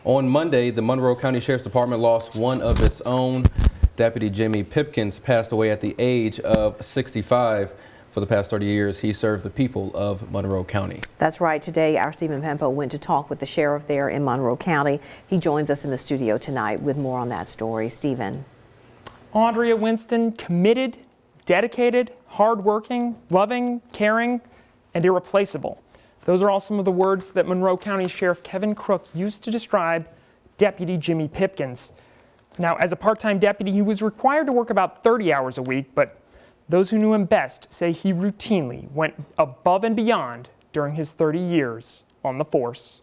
On Monday, the Monroe County Sheriff's Department lost one of its own. Deputy Jimmy Pipkins passed away at the age of 65. For the past 30 years, he served the people of Monroe County. That's right. Today, our Stephen Pempo went to talk with the sheriff there in Monroe County. He joins us in the studio tonight with more on that story. Stephen. Andrea Winston, committed, dedicated, hardworking, loving, caring, and irreplaceable. Those are all some of the words that Monroe County Sheriff Kevin Crook used to describe Deputy Jimmy Pipkins. Now, as a part-time deputy, he was required to work about 30 hours a week, but those who knew him best say he routinely went above and beyond during his 30 years on the force.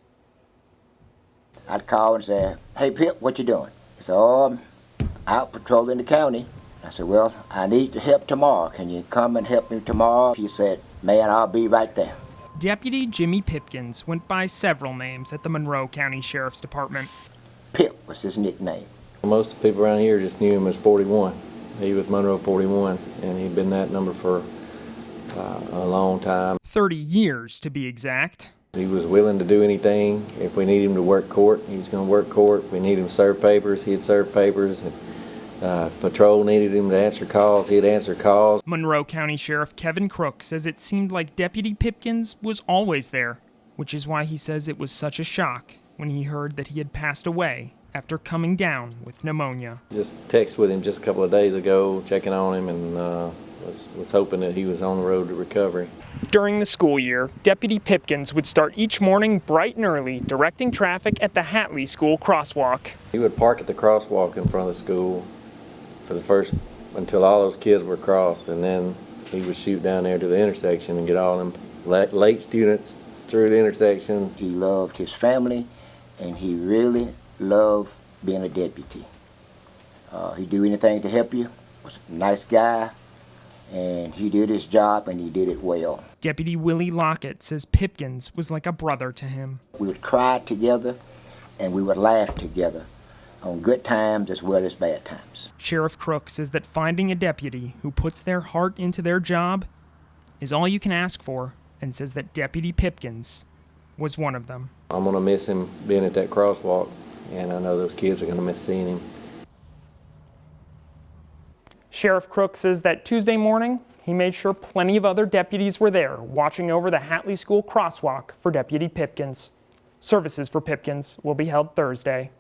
I'd call and say, "Hey Pip, what you doing?" He said, "Oh, I'm out patrolling the county." I said, "Well, I need your help tomorrow. Can you come and help me tomorrow?" He said, "Man, I'll be right there." Deputy Jimmy Pipkins went by several names at the Monroe County Sheriff's Department. Pip was his nickname. Most of the people around here just knew him as 41. He was Monroe 41, and he'd been that number for a long time. 30 years, to be exact. He was willing to do anything. If we need him to work court, he was going to work court. If we need him to serve papers, he'd serve papers. If patrol needed him to answer calls, he'd answer calls. Monroe County Sheriff Kevin Crook says it seemed like Deputy Pipkins was always there, which is why he says it was such a shock when he heard that he had passed away after coming down with pneumonia. Just texted with him just a couple of days ago, checking on him, and was hoping that he was on the road to recovery. During the school year, Deputy Pipkins would start each morning bright and early, directing traffic at the Hatley School crosswalk. He would park at the crosswalk in front of the school for the first, until all those kids were crossed, and then he would shoot down there to the intersection and get all them late students through the intersection. He loved his family, and he really loved being a deputy. He'd do anything to help you. Was a nice guy, and he did his job, and he did it well. Deputy Willie Lockett says Pipkins was like a brother to him. We would cry together, and we would laugh together on good times as well as bad times. Sheriff Crook says that finding a deputy who puts their heart into their job is all you can ask for, and says that Deputy Pipkins was one of them. I'm going to miss him being at that crosswalk, and I know those kids are going to miss seeing him. Sheriff Crook says that Tuesday morning, he made sure plenty of other deputies were there watching over the Hatley School crosswalk for Deputy Pipkins. Services for Pipkins will be held Thursday.